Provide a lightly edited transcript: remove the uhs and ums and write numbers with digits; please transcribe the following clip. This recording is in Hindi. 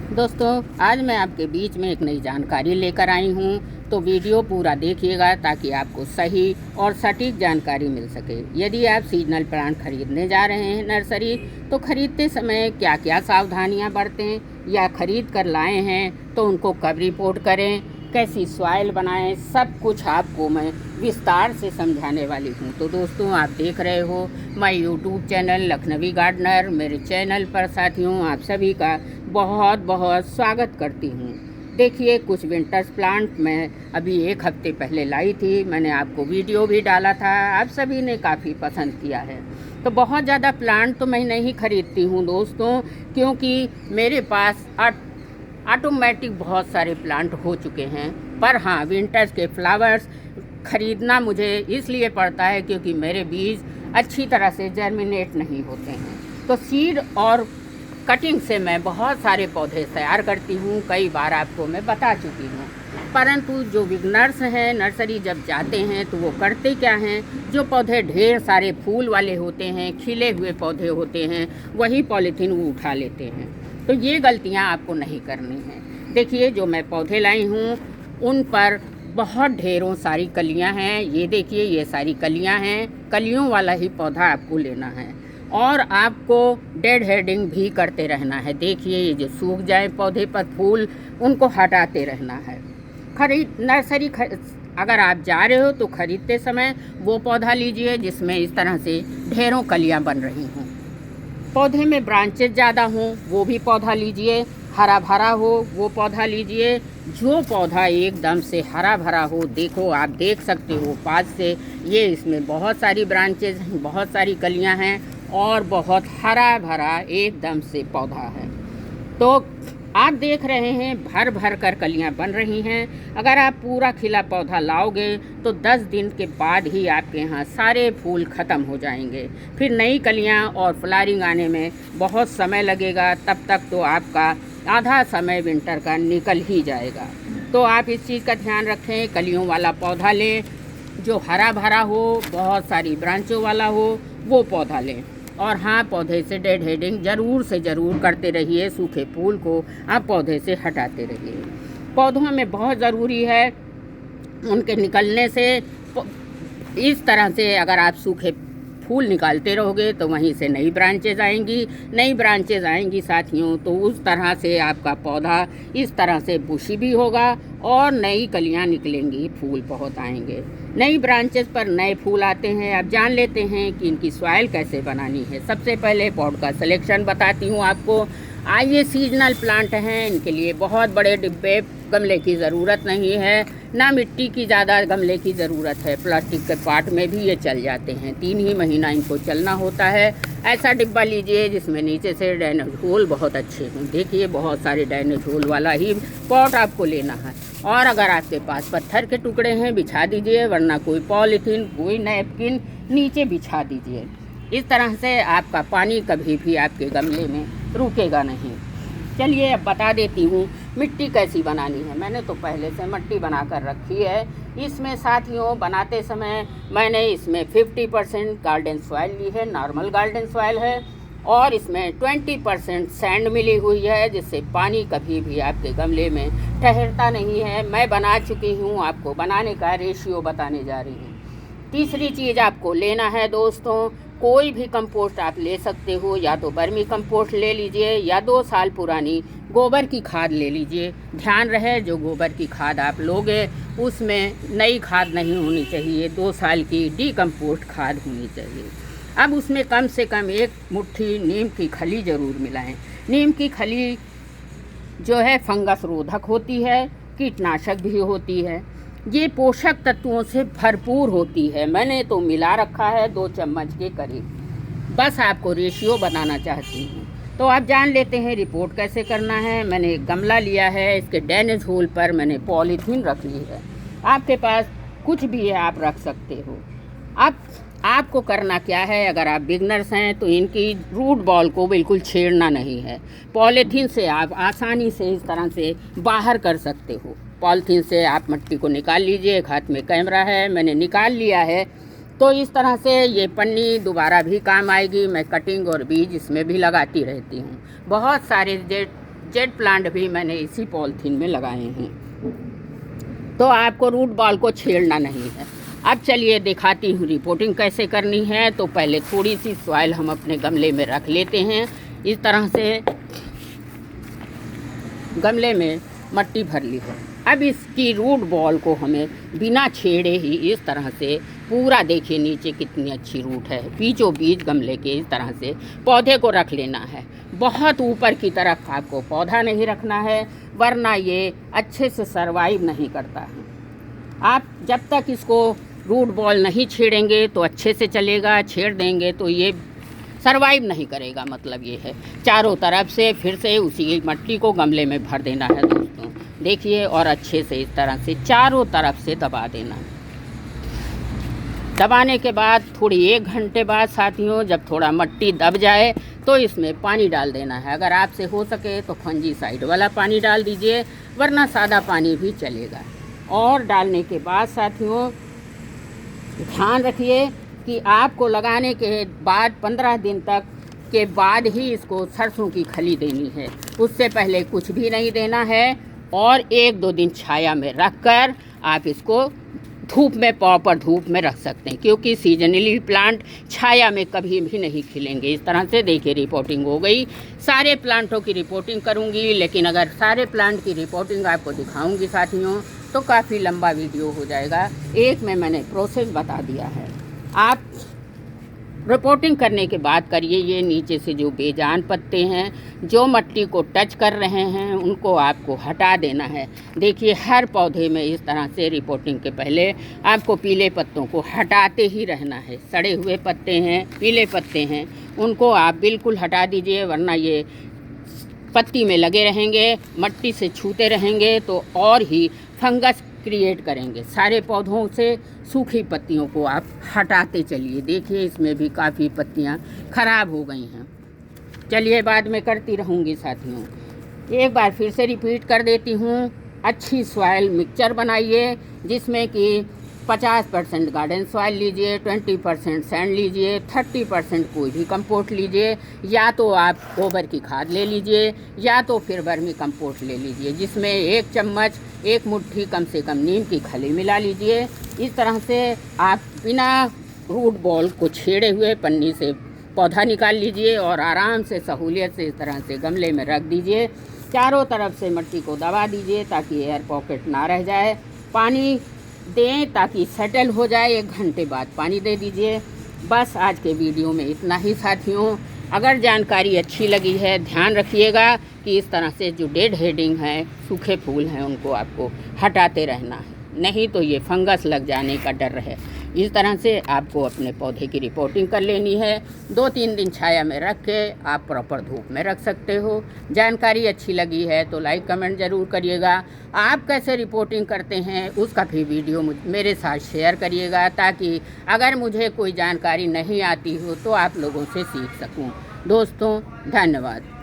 दोस्तों, आज मैं आपके बीच में एक नई जानकारी लेकर आई हूँ, तो वीडियो पूरा देखिएगा ताकि आपको सही और सटीक जानकारी मिल सके। यदि आप सीजनल प्लांट खरीदने जा रहे हैं नर्सरी, तो खरीदते समय क्या क्या सावधानियाँ बरतें या खरीद कर लाए हैं तो उनको कब रिपोर्ट करें, कैसी सॉइल बनाएं, सब कुछ आपको मैं विस्तार से समझाने वाली हूँ। तो दोस्तों, आप देख रहे हो मैं यूट्यूब चैनल लखनवी गार्डनर। मेरे चैनल पर साथियों आप सभी का बहुत बहुत स्वागत करती हूँ। देखिए, कुछ विंटर्स प्लांट मैं अभी 1 हफ्ते पहले लाई थी। मैंने आपको वीडियो भी डाला था, आप सभी ने काफ़ी पसंद किया है। तो बहुत ज़्यादा प्लांट तो मैं नहीं खरीदती हूँ दोस्तों, क्योंकि मेरे पास ऑटोमेटिक बहुत सारे प्लांट हो चुके हैं। पर हाँ, विंटर्स के फ्लावर्स खरीदना मुझे इसलिए पड़ता है क्योंकि मेरे बीज अच्छी तरह से जर्मिनेट नहीं होते हैं। तो सीड और कटिंग से मैं बहुत सारे पौधे तैयार करती हूँ, कई बार आपको मैं बता चुकी हूँ। परंतु जो बिगनर्स हैं नर्सरी जब जाते हैं तो वो करते क्या हैं, जो पौधे ढेर सारे फूल वाले होते हैं, खिले हुए पौधे होते हैं, वही पॉलीथीन वो उठा लेते हैं। तो ये गलतियाँ आपको नहीं करनी हैं। देखिए, जो मैं पौधे लाई हूँ उन पर बहुत ढेरों सारी कलियाँ हैं। ये देखिए, ये सारी कलियाँ हैं। कलियों वाला ही पौधा आपको लेना है और आपको डेड हेडिंग भी करते रहना है। देखिए, ये जो सूख जाए पौधे पर फूल, उनको हटाते रहना है। अगर आप जा रहे हो तो खरीदते समय वो पौधा लीजिए जिसमें इस तरह से ढेरों कलियाँ बन रही हों। पौधे में ब्रांचेस ज़्यादा हों वो भी पौधा लीजिए। हरा भरा हो वो पौधा लीजिए। जो पौधा एकदम से हरा भरा हो, देखो आप देख सकते हो पास से, ये इसमें बहुत सारी ब्रांचेस हैं, बहुत सारी कलियां हैं और बहुत हरा भरा एकदम से पौधा है। तो आप देख रहे हैं भर भर कर कलियां बन रही हैं। अगर आप पूरा खिला पौधा लाओगे तो 10 दिन के बाद ही आपके यहाँ सारे फूल ख़त्म हो जाएंगे। फिर नई कलियां और फ्लावरिंग आने में बहुत समय लगेगा। तब तक तो आपका आधा समय विंटर का निकल ही जाएगा। तो आप इस चीज़ का ध्यान रखें, कलियों वाला पौधा लें, जो हरा भरा हो, बहुत सारी ब्रांचों वाला हो, वो पौधा लें। और हाँ, पौधे से डेड हेडिंग ज़रूर से ज़रूर करते रहिए। सूखे फूल को आप पौधे से हटाते रहिए। पौधों में बहुत ज़रूरी है उनके निकलने से, इस तरह से अगर आप सूखे फूल निकालते रहोगे तो वहीं से नई ब्रांचेज आएंगी साथियों। तो उस तरह से आपका पौधा इस तरह से बुशी भी होगा और नई कलियां निकलेंगी, फूल बहुत आएंगे। नई ब्रांचेस पर नए फूल आते हैं। अब जान लेते हैं कि इनकी सॉइल कैसे बनानी है। सबसे पहले पॉट का सिलेक्शन बताती हूँ आपको। आइए, सीजनल प्लांट हैं, इनके लिए बहुत बड़े डिब्बे गमले की ज़रूरत नहीं है, ना मिट्टी की ज़्यादा गमले की ज़रूरत है। प्लास्टिक के पॉट में भी ये चल जाते हैं। 3 ही महीना इनको चलना होता है। ऐसा डिब्बा लीजिए जिसमें नीचे से ड्रेनेज होल बहुत अच्छे हों। देखिए, बहुत सारे ड्रेनेज होल वाला ही पॉट आपको लेना है। और अगर आपके पास पत्थर के टुकड़े हैं, बिछा दीजिए, वरना कोई पॉलीथीन, कोई नैपकिन नीचे बिछा दीजिए। इस तरह से आपका पानी कभी भी आपके गमले में रुकेगा नहीं। चलिए, अब बता देती हूँ मिट्टी कैसी बनानी है। मैंने तो पहले से मिट्टी बना कर रखी है। इसमें साथियों, बनाते समय मैंने इसमें 50% गार्डन सॉइल ली है, नॉर्मल गार्डन सॉइल है, और इसमें 20% सैंड मिली हुई है, जिससे पानी कभी भी आपके गमले में ठहरता नहीं है। मैं बना चुकी हूँ, आपको बनाने का रेशियो बताने जा रही हूँ। तीसरी चीज़ आपको लेना है दोस्तों, कोई भी कंपोस्ट आप ले सकते हो। या तो बर्मी कंपोस्ट ले लीजिए या 2 साल पुरानी गोबर की खाद ले लीजिए। ध्यान रहे, जो गोबर की खाद आप लोगे उसमें नई खाद नहीं होनी चाहिए, 2 साल की डीकम्पोस्ट खाद होनी चाहिए। अब उसमें कम से कम 1 मुट्ठी नीम की खली ज़रूर मिलाएं। नीम की खली जो है फंगस रोधक होती है, कीटनाशक भी होती है, ये पोषक तत्वों से भरपूर होती है। मैंने तो मिला रखा है 2 चम्मच के करीब। बस आपको रेशियो बताना चाहती हूँ। तो आप जान लेते हैं रिपोर्ट कैसे करना है। मैंने एक गमला लिया है, इसके ड्रेनेज होल पर मैंने पॉलीथीन रख ली है। आपके पास कुछ भी है, आप रख सकते हो। आपको करना क्या है, अगर आप बिगनर्स हैं तो इनकी रूट बॉल को बिल्कुल छेड़ना नहीं है। पॉलीथीन से आप आसानी से इस तरह से बाहर कर सकते हो। पॉलीथीन से आप मिट्टी को निकाल लीजिए। एक हाथ में कैमरा है, मैंने निकाल लिया है। तो इस तरह से ये पन्नी दोबारा भी काम आएगी। मैं कटिंग और बीज इसमें भी लगाती रहती हूँ। बहुत सारे जेट प्लांट भी मैंने इसी पॉलीथीन में लगाए हैं। तो आपको रूट बॉल को छेड़ना नहीं है। अब चलिए दिखाती हूँ रिपोर्टिंग कैसे करनी है। तो पहले थोड़ी सी सॉइल हम अपने गमले में रख लेते हैं। इस तरह से गमले में मट्टी भर ली है। अब इसकी रूट बॉल को हमें बिना छेड़े ही इस तरह से पूरा, देखिए नीचे कितनी अच्छी रूट है, बीचों बीच गमले के इस तरह से पौधे को रख लेना है। बहुत ऊपर की तरफ आपको पौधा नहीं रखना है, वरना ये अच्छे से सर्वाइव नहीं करता है। आप जब तक इसको रूट बॉल नहीं छेड़ेंगे तो अच्छे से चलेगा, छेड़ देंगे तो ये सर्वाइव नहीं करेगा। मतलब ये है चारों तरफ से फिर से उसी मट्टी को गमले में भर देना है दोस्तों, देखिए, और अच्छे से इस तरह से चारों तरफ से दबा देना। दबाने के बाद थोड़ी 1 घंटे बाद साथियों, जब थोड़ा मट्टी दब जाए तो इसमें पानी डाल देना है। अगर आपसे हो सके तो फंजीसाइड वाला पानी डाल दीजिए, वरना सादा पानी भी चलेगा। और डालने के बाद साथियों ध्यान रखिए कि आपको लगाने के बाद 15 दिन तक के बाद ही इसको सरसों की खली देनी है, उससे पहले कुछ भी नहीं देना है। और 1-2 दिन छाया में रखकर आप इसको धूप में, प्रॉपर धूप में रख सकते हैं, क्योंकि सीजनली प्लांट छाया में कभी भी नहीं खिलेंगे। इस तरह से देखिए रिपोर्टिंग हो गई। सारे प्लांटों की रिपोर्टिंग करूंगी, लेकिन अगर सारे प्लांट की रिपोर्टिंग आपको दिखाऊंगी साथियों तो काफ़ी लंबा वीडियो हो जाएगा। एक में मैंने प्रोसेस बता दिया है। आप रिपोर्टिंग करने के बाद करिए। ये नीचे से जो बेजान पत्ते हैं, जो मट्टी को टच कर रहे हैं, उनको आपको हटा देना है। देखिए हर पौधे में इस तरह से रिपोर्टिंग के पहले आपको पीले पत्तों को हटाते ही रहना है। सड़े हुए पत्ते हैं, पीले पत्ते हैं, उनको आप बिल्कुल हटा दीजिए, वरना ये पत्ती में लगे रहेंगे, मट्टी से छूते रहेंगे तो और ही फंगस क्रिएट करेंगे। सारे पौधों से सूखी पत्तियों को आप हटाते चलिए। देखिए इसमें भी काफ़ी पत्तियां खराब हो गई हैं। चलिए बाद में करती रहूँगी साथियों। एक बार फिर से रिपीट कर देती हूँ। अच्छी सॉइल मिक्सचर बनाइए, जिसमें कि 50% गार्डन सॉइल लीजिए, 20% सैंड लीजिए, 30% कोई भी कंपोस्ट लीजिए, या तो आप गोबर की खाद ले लीजिए या तो फिर वर्मी कंपोस्ट ले लीजिए, जिसमें 1 चम्मच 1 मुट्ठी कम से कम नीम की खली मिला लीजिए। इस तरह से आप बिना रूट बॉल को छेड़े हुए पन्नी से पौधा निकाल लीजिए और आराम से सहूलियत से इस तरह से गमले में रख दीजिए। चारों तरफ से मिट्टी को दबा दीजिए ताकि एयर पॉकेट ना रह जाए। पानी दें ताकि सेटल हो जाए, 1 घंटे बाद पानी दे दीजिए। बस आज के वीडियो में इतना ही साथियों। अगर जानकारी अच्छी लगी है, ध्यान रखिएगा कि इस तरह से जो डेड हेडिंग है, सूखे फूल हैं, उनको आपको हटाते रहना है, नहीं तो ये फंगस लग जाने का डर है। इस तरह से आपको अपने पौधे की रिपोर्टिंग कर लेनी है। 2-3 दिन छाया में रख के आप प्रॉपर धूप में रख सकते हो। जानकारी अच्छी लगी है तो लाइक कमेंट ज़रूर करिएगा। आप कैसे रिपोर्टिंग करते हैं उसका भी वीडियो मेरे साथ शेयर करिएगा, ताकि अगर मुझे कोई जानकारी नहीं आती हो तो आप लोगों से सीख सकूं। दोस्तों धन्यवाद।